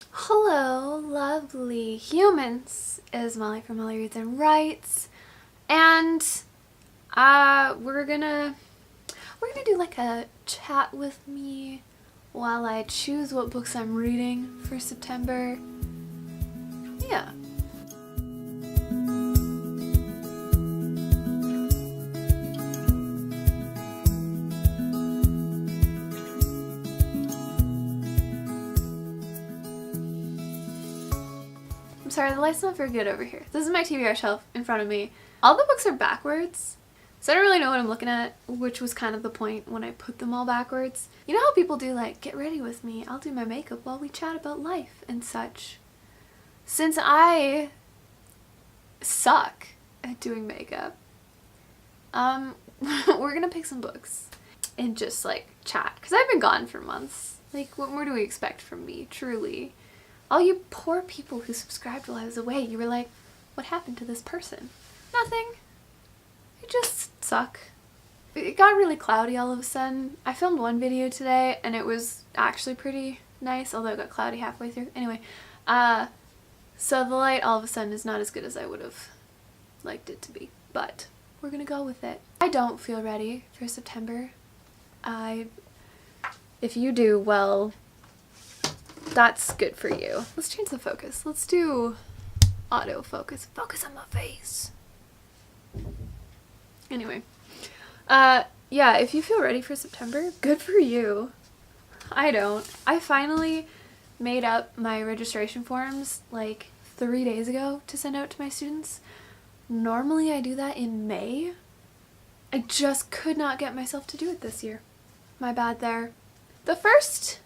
Hello, lovely humans, is Molly from Molly Reads and Writes, and we're gonna do like a chat with me while I choose what books I'm reading for September. Yeah. I'm sorry, the light's not very good over here. This is my TBR shelf in front of me. All the books are backwards, so I don't really know what I'm looking at, which was kind of the point when I put them all backwards. You know how people do like, get ready with me, I'll do my makeup while we chat about life and such. Since I suck at doing makeup, we're gonna pick some books and just like chat, because I've been gone for months. Like, what more do we expect from me, truly? All you poor people who subscribed while I was away, you were like, what happened to this person? Nothing. I just suck. It got really cloudy all of a sudden. I filmed one video today and it was actually pretty nice, although it got cloudy halfway through. Anyway, so the light all of a sudden is not as good as I would have liked it to be, but we're gonna go with it. I don't feel ready for September. If you do, well, that's good for you. Let's change the focus. Let's do autofocus. Focus on my face. Anyway, yeah, if you feel ready for September, good for you. I don't. I finally made up my registration forms like 3 days ago to send out to my students. Normally I do that in May. I just could not get myself to do it this year. My bad there. The first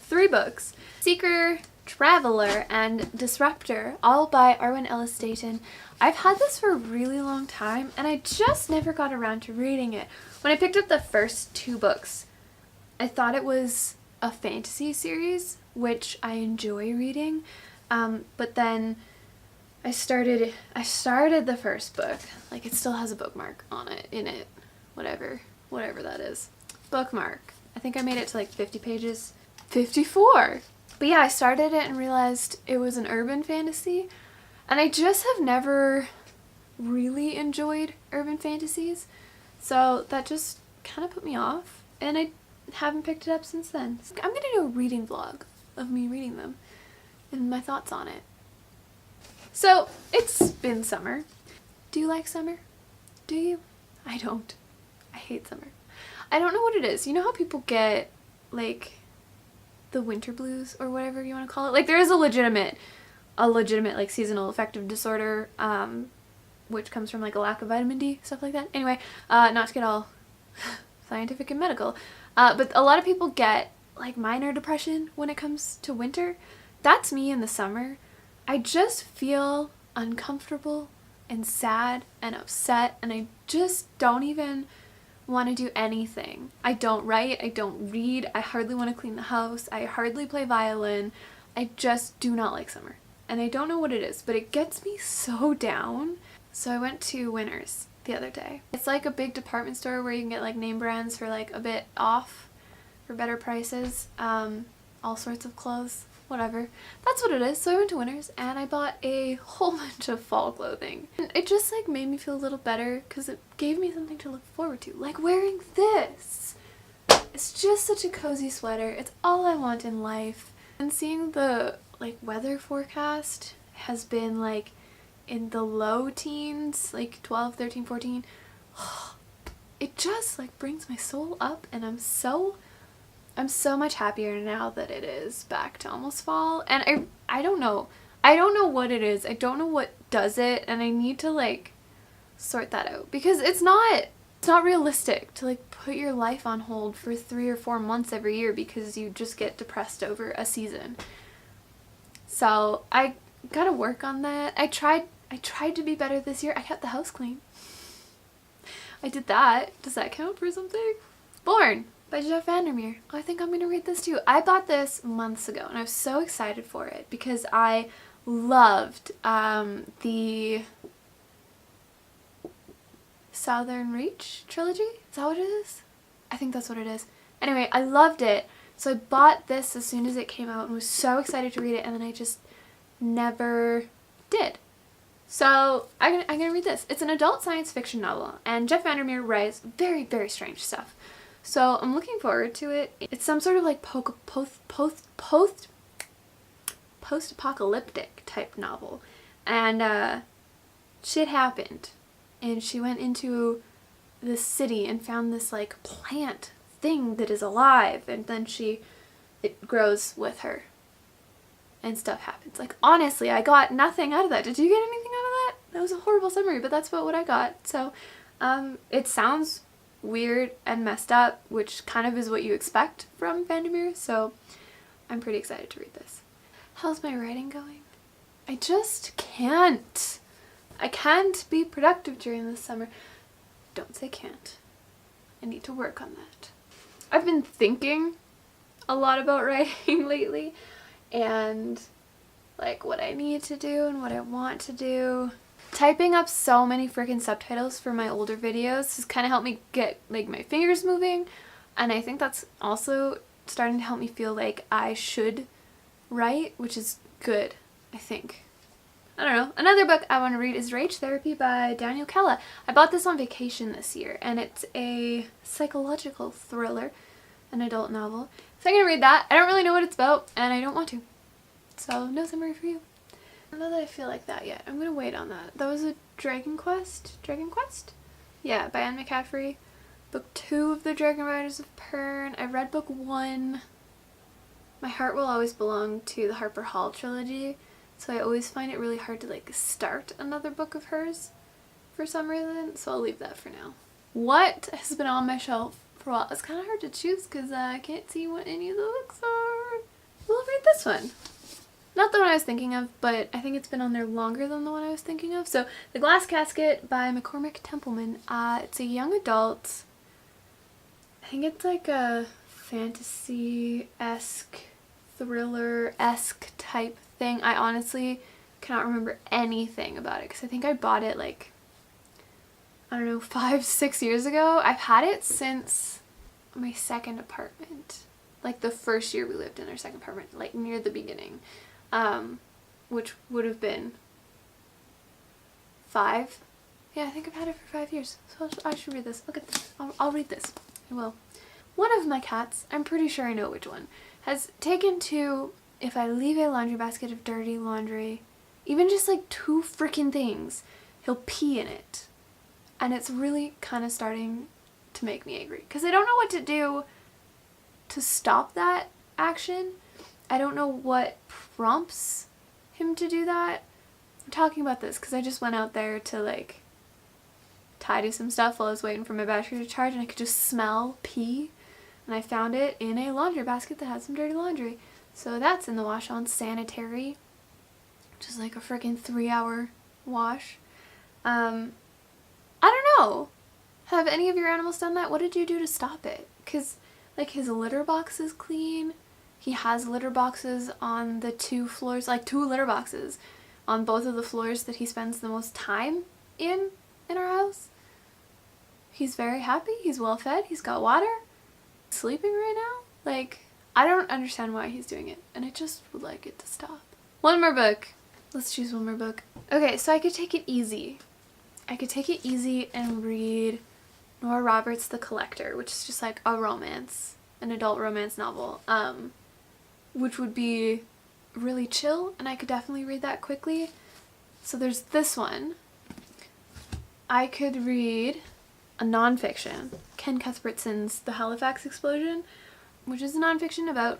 3 books, Seeker, Traveler, and Disruptor, all by Arwen Ellis Dayton. I've had this for a really long time and I just never got around to reading it. When I picked up the first 2 books, I thought it was a fantasy series, which I enjoy reading, but then I started the first book, like it still has a bookmark on it, in it, whatever that is. Bookmark. I think I made it to like 50 pages. 54! But yeah, I started it and realized it was an urban fantasy, and I just have never really enjoyed urban fantasies, so that just kind of put me off, and I haven't picked it up since then. I'm gonna do a reading vlog of me reading them and my thoughts on it. So, it's been summer. Do you like summer? Do you? I don't. I hate summer. I don't know what it is. You know how people get, like, the winter blues or whatever you want to call it? Like, there is a legitimate like seasonal affective disorder, which comes from like a lack of vitamin D, stuff like that. Anyway, not to get all scientific and medical, but a lot of people get like minor depression when it comes to winter. That's me in the summer. I just feel uncomfortable and sad and upset, and I just don't even want to do anything. I don't write, I don't read, I hardly want to clean the house, I hardly play violin. I just do not like summer. And I don't know what it is, but it gets me so down. So I went to Winners the other day. It's like a big department store where you can get like name brands for like a bit off, for better prices, all sorts of clothes, whatever. That's what it is. So I went to Winners and I bought a whole bunch of fall clothing. And it just like made me feel a little better because it gave me something to look forward to. Like wearing this. It's just such a cozy sweater. It's all I want in life. And seeing the like weather forecast has been like in the low teens, like 12, 13, 14. It just like brings my soul up, and I'm so much happier now that it is back to almost fall. And I don't know what it is. I don't know what does it, and I need to like sort that out, because it's not realistic to like put your life on hold for 3 or 4 months every year because you just get depressed over a season. So I gotta work on that. I tried to be better this year. I kept the house clean. I did that. Does that count for something? Born by Jeff Vandermeer. I think I'm going to read this too. I bought this months ago and I was so excited for it because I loved the Southern Reach trilogy. Is that what it is? I think that's what it is. Anyway, I loved it. So I bought this as soon as it came out and was so excited to read it, and then I just never did. So I'm gonna read this. It's an adult science fiction novel, and Jeff Vandermeer writes very, very strange stuff. So I'm looking forward to it. It's some sort of like post-apocalyptic type novel, and shit happened, and she went into this city and found this like plant thing that is alive, and then it grows with her and stuff happens. Like, honestly, I got nothing out of that. Did you get anything out of that? That was a horrible summary, but that's about what I got. So it sounds weird and messed up, which kind of is what you expect from Vandermeer, so I'm pretty excited to read this. How's my writing going? I just can't. I can't be productive during this summer. Don't say can't. I need to work on that. I've been thinking a lot about writing lately, and like what I need to do and what I want to do. Typing up so many freaking subtitles for my older videos has kind of helped me get like my fingers moving, and I think that's also starting to help me feel like I should write, which is good, I think. I don't know. Another book I want to read is Rage Therapy by Daniel Kella. I bought this on vacation this year, and it's a psychological thriller, an adult novel. So I'm going to read that. I don't really know what it's about, and I don't want to. So no summary for you. I don't know that I feel like that yet. I'm going to wait on that. That was a Dragon Quest? Yeah, by Anne McCaffrey. Book 2 of the Dragon Riders of Pern. I read book 1. My heart will always belong to the Harper Hall trilogy, so I always find it really hard to like start another book of hers for some reason, so I'll leave that for now. What has been on my shelf for a while? It's kind of hard to choose because I can't see what any of the books are. We'll read this one. Not the one I was thinking of, but I think it's been on there longer than the one I was thinking of. So, The Glass Casket by McCormick Templeman. It's a young adult. I think it's like a fantasy-esque, thriller-esque type thing. I honestly cannot remember anything about it because I think I bought it like, I don't know, 5-6 years ago. I've had it since my second apartment. Like the first year we lived in our second apartment, like near the beginning. Which would have been 5. Yeah, I think I've had it for 5 years. So I should read this. Look at this. I'll read this. I will. One of my cats, I'm pretty sure I know which one, has taken to, if I leave a laundry basket of dirty laundry, even just like 2 freaking things, he'll pee in it. And it's really kind of starting to make me angry. Because I don't know what to do to stop that action. I don't know what prompts him to do that. I'm talking about this because I just went out there to like tidy some stuff while I was waiting for my battery to charge, and I could just smell pee, and I found it in a laundry basket that had some dirty laundry. So that's in the wash on sanitary, which is like a freaking 3-hour wash. I don't know. Have any of your animals done that? What did you do to stop it? Because like his litter box is clean. He has litter boxes on the 2 floors, like 2 litter boxes on both of the floors that he spends the most time in our house. He's very happy. He's well fed. He's got water. He's sleeping right now. Like, I don't understand why he's doing it, and I just would like it to stop. One more book. Let's choose one more book. Okay, so I could take it easy. I could take it easy and read Nora Roberts' The Collector, which is just like a romance, an adult romance novel, which would be really chill, and I could definitely read that quickly. So there's this one. I could read a nonfiction, Ken Cuthbertson's The Halifax Explosion, which is a nonfiction about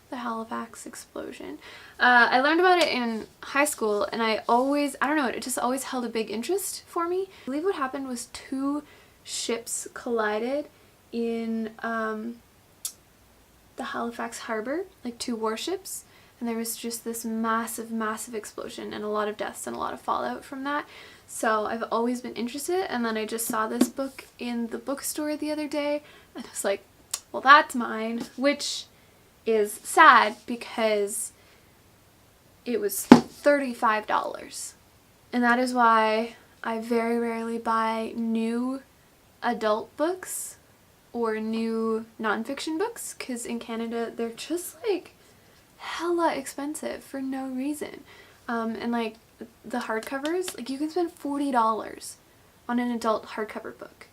the Halifax explosion. I learned about it in high school, and I don't know, it just always held a big interest for me. I believe what happened was 2 ships collided in the Halifax harbor, like 2 warships, and there was just this massive, massive explosion and a lot of deaths and a lot of fallout from that. So I've always been interested, and then I just saw this book in the bookstore the other day, and I was like, well, that's mine, which is sad because it was $35. And that is why I very rarely buy new adult books or new nonfiction books, because in Canada they're just like hella expensive for no reason. And like the hardcovers, like you can spend $40 on an adult hardcover book.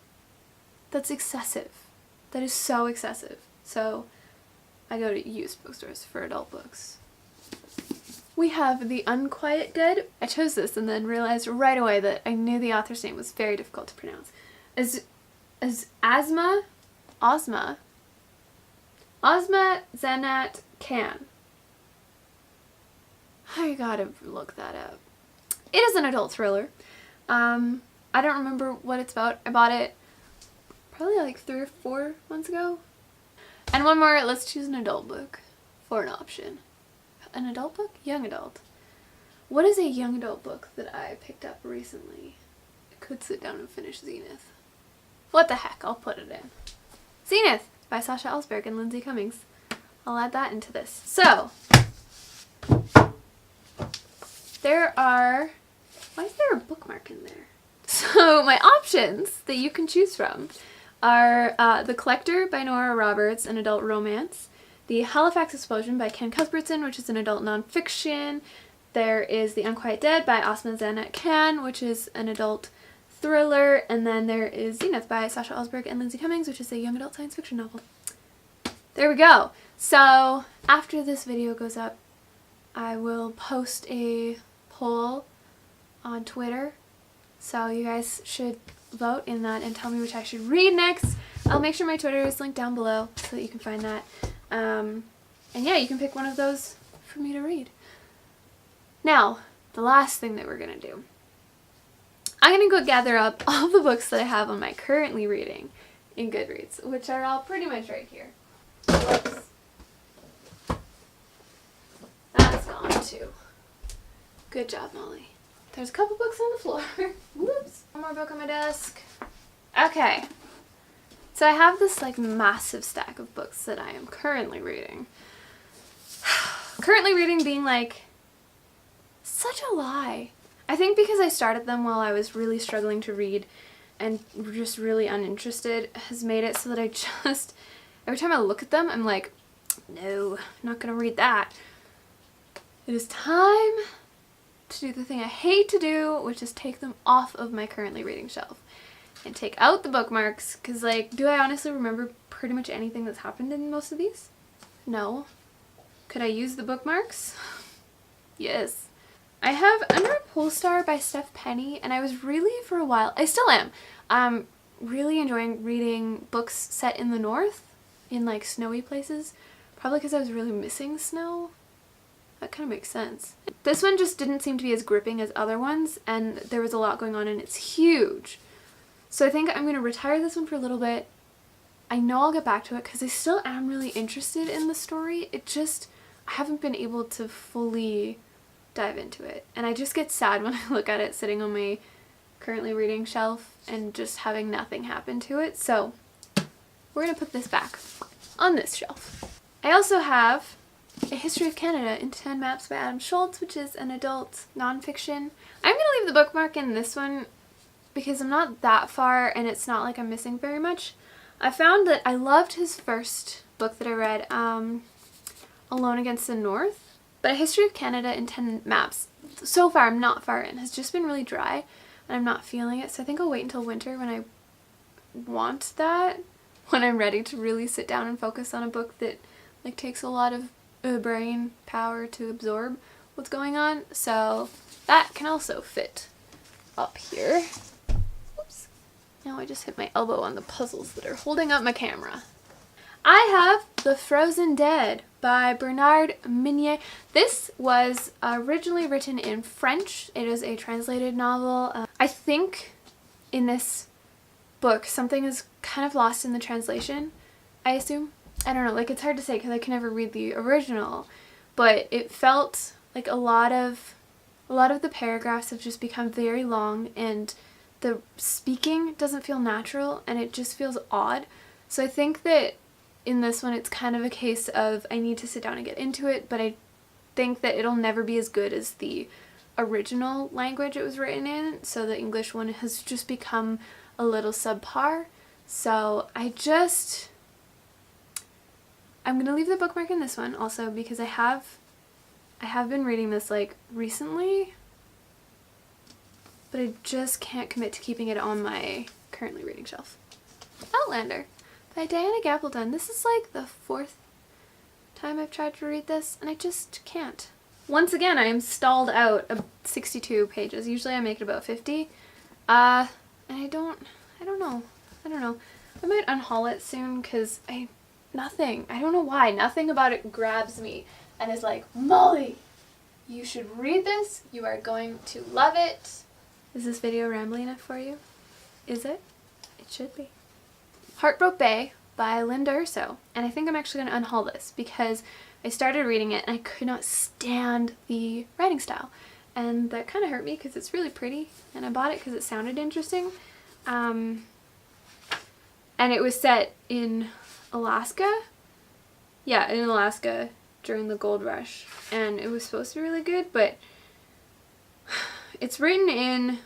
That's excessive. That is so excessive. So I go to used bookstores for adult books. We have The Unquiet Dead. I chose this and then realized right away that I knew the author's name was very difficult to pronounce. Ozma Zanat Khan. I gotta look that up. It is an adult thriller. I don't remember what it's about. I bought it probably like 3 or 4 months ago. And one more, let's choose an adult book for an option. An adult book? Young adult. What is a young adult book that I picked up recently? I could sit down and finish Zenith. What the heck, I'll put it in. Zenith by Sasha Ellsberg and Lindsay Cummings. I'll add that into this. So, there are, why is there a bookmark in there? So my options that you can choose from are The Collector by Nora Roberts, an adult romance. The Halifax Explosion by Ken Cuthbertson, which is an adult nonfiction. There is The Unquiet Dead by Ozma Zanat Khan, which is an adult thriller. And then there is Zenith by Sasha Ellsberg and Lindsay Cummings, which is a young adult science fiction novel. There we go. So after this video goes up, I will post a poll on Twitter. So you guys should vote in that and tell me which I should read next. I'll make sure my Twitter is linked down below so that you can find that. And yeah, you can pick one of those for me to read. Now, the last thing that we're going to do. I'm going to go gather up all the books that I have on my currently reading in Goodreads, which are all pretty much right here. Whoops. That's gone too. Good job, Molly. There's a couple books on the floor. Whoops. One more book on my desk. Okay. So I have this like massive stack of books that I am currently reading. Currently reading being like such a lie. I think because I started them while I was really struggling to read and just really uninterested has made it so that I just, every time I look at them, I'm like, no, I'm not gonna read that. It is time to do the thing I hate to do, which is take them off of my currently reading shelf and take out the bookmarks, because like, do I honestly remember pretty much anything that's happened in most of these? No. Could I use the bookmarks? Yes. I have Under a Polestar by Steph Penny, and I was really, for a while, I still am, really enjoying reading books set in the north, in like snowy places, probably because I was really missing snow. That kind of makes sense. This one just didn't seem to be as gripping as other ones, and there was a lot going on, and it's huge. So I think I'm going to retire this one for a little bit. I know I'll get back to it because I still am really interested in the story. It just, I haven't been able to fully dive into it. And I just get sad when I look at it sitting on my currently reading shelf and just having nothing happen to it. So we're going to put this back on this shelf. I also have A History of Canada in 10 Maps by Adam Schultz, which is an adult nonfiction. I'm going to leave the bookmark in this one because I'm not that far and it's not like I'm missing very much. I found that I loved his first book that I read, Alone Against the North, but A History of Canada in 10 Maps, so far I'm not far in, has just been really dry and I'm not feeling it, so I think I'll wait until winter when I want that, when I'm ready to really sit down and focus on a book that like takes a lot of brain power to absorb what's going on. So that can also fit up here. Oops. Now I just hit my elbow on the puzzles that are holding up my camera. I have The Frozen Dead by Bernard Minier. This was originally written in French. It is a translated novel. I think in this book something is kind of lost in the translation, I assume. I don't know, like it's hard to say because I can never read the original, but it felt like a lot of the paragraphs have just become very long and the speaking doesn't feel natural and it just feels odd. So I think that in this one it's kind of a case of I need to sit down and get into it, but I think that it'll never be as good as the original language it was written in, so the English one has just become a little subpar. So I'm gonna leave the bookmark in this one also because I have been reading this like recently, but I just can't commit to keeping it on my currently reading shelf. Outlander by Diana Gabaldon. This is like the 4th time I've tried to read this and I just can't. Once again, I am stalled out of 62 pages. Usually I make it about 50. And I don't know. I might unhaul it soon because I don't know why, nothing about it grabs me and is like, Molly, you should read this. You are going to love it. Is this video rambly enough for you? Is it? It should be. Heartbroken Bay by Linda Urso. And I think I'm actually going to unhaul this because I started reading it and I could not stand the writing style. And that kind of hurt me because it's really pretty and I bought it because it sounded interesting. And it was set in Alaska. Yeah, in Alaska during the gold rush. And it was supposed to be really good, but it's written in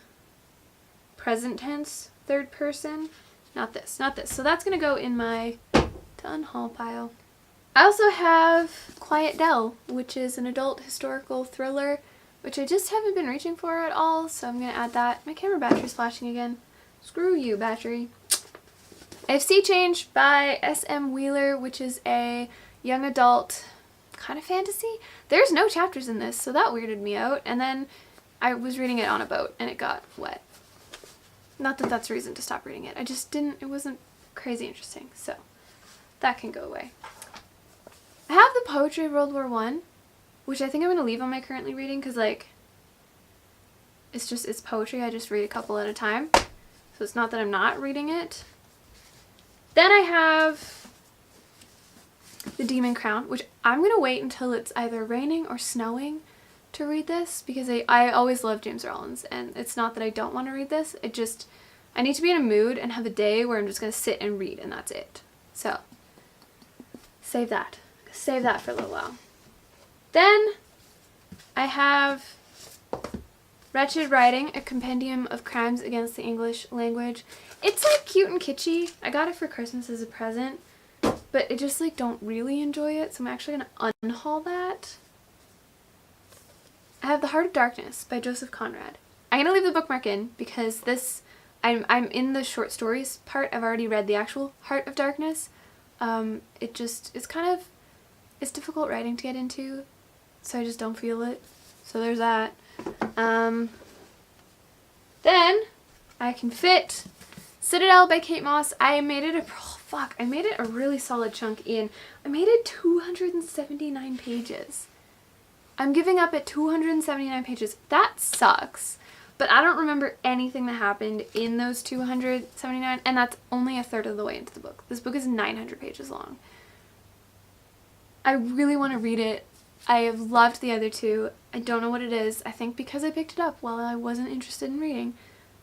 present tense, third person. Not this. So that's going to go in my to unhaul pile. I also have Quiet Dell, which is an adult historical thriller, which I just haven't been reaching for at all, so I'm going to add that. My camera battery's flashing again. Screw you, battery. I have Sea Change by S.M. Wheeler, which is a young adult kind of fantasy. There's no chapters in this, so that weirded me out. And then I was reading it on a boat and it got wet. Not that that's a reason to stop reading it. It wasn't crazy interesting, so that can go away. I have the Poetry of World War I, which I think I'm going to leave on my currently reading because, like, it's poetry. I just read a couple at a time. So it's not that I'm not reading it. Then I have The Demon Crown, which I'm going to wait until it's either raining or snowing to read this because I always love James Rollins, and it's not that I don't want to read this. I need to be in a mood and have a day where I'm just going to sit and read and that's it. So save that for a little while. Then I have Wretched Writing, a compendium of crimes against the English language. It's like cute and kitschy. I got it for Christmas as a present, but I just like don't really enjoy it, so I'm actually going to unhaul that. I have The Heart of Darkness by Joseph Conrad. I'm going to leave the bookmark in because this, I'm in the short stories part. I've already read the actual Heart of Darkness. It's difficult writing to get into, so I just don't feel it. So there's that. Then I can fit Citadel by Kate Moss. I made it a really solid chunk in. I made it 279 pages. I'm giving up at 279 pages. That sucks, but I don't remember anything that happened in those 279, and that's only a third of the way into the book. This book is 900 pages long. I really want to read it. I have loved the other two. I don't know what it is. I think because I picked it up while I wasn't interested in reading,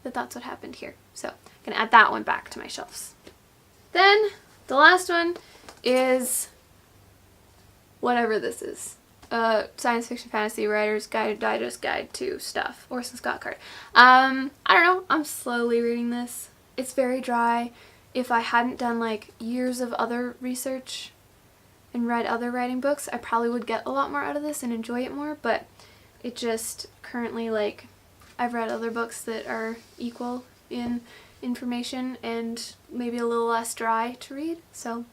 that's what happened here. So I'm going to add that one back to my shelves. Then the last one is whatever this is. Science Fiction Fantasy Writer's Guide, Digest Guide to Stuff. Orson Scott Card. I don't know. I'm slowly reading this. It's very dry. If I hadn't done like years of other research and read other writing books, I probably would get a lot more out of this and enjoy it more, but it just currently, like, I've read other books that are equal in information and maybe a little less dry to read, so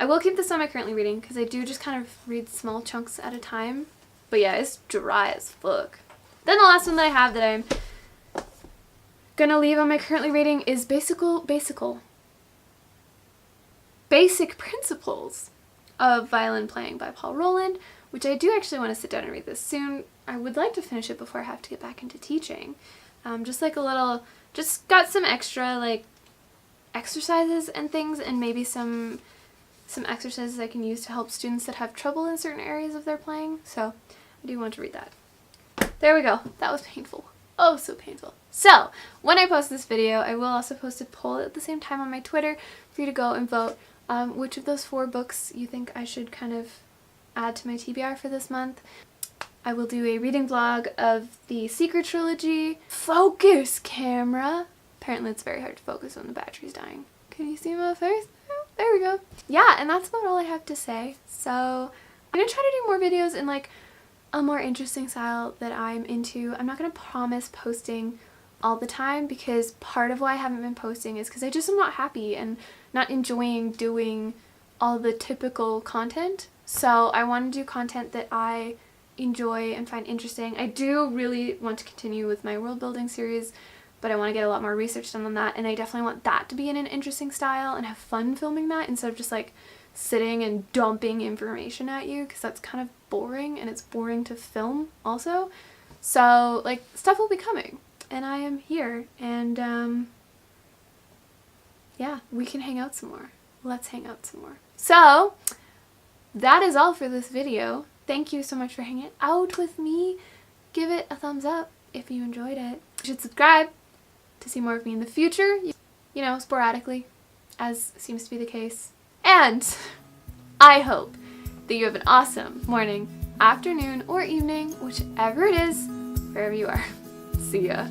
I will keep this on my currently reading because I do just kind of read small chunks at a time, but yeah, it's dry as fuck. Then the last one that I have that I'm gonna leave on my currently reading is Basic Principles of Violin Playing by Paul Roland, which I do actually want to sit down and read this soon. I would like to finish it before I have to get back into teaching. Just got some extra like exercises and things, and maybe some exercises I can use to help students that have trouble in certain areas of their playing, so I do want to read that. There we go. That was painful. Oh, so painful. So, when I post this video, I will also post a poll at the same time on my Twitter for you to go and vote which of those 4 books you think I should kind of add to my TBR for this month. I will do a reading vlog of the Secret Trilogy. Focus, camera! Apparently it's very hard to focus when the battery's dying, Can you see my face? There we go. Yeah, and that's about all I have to say. So I'm gonna try to do more videos in like a more interesting style that I'm into. I'm not gonna promise posting all the time because part of why I haven't been posting is because I just am not happy and not enjoying doing all the typical content. So I want to do content that I enjoy and find interesting. I do really want to continue with my world building series, but I want to get a lot more research done on that, and I definitely want that to be in an interesting style and have fun filming that instead of just like sitting and dumping information at you, because that's kind of boring and it's boring to film also. So like stuff will be coming and I am here, and yeah, we can hang out some more. Let's hang out some more. So that is all for this video. Thank you so much for hanging out with me. Give it a thumbs up if you enjoyed it. You should subscribe to see more of me in the future, you know, sporadically, as seems to be the case. And I hope that you have an awesome morning, afternoon, or evening, whichever it is, wherever you are. See ya.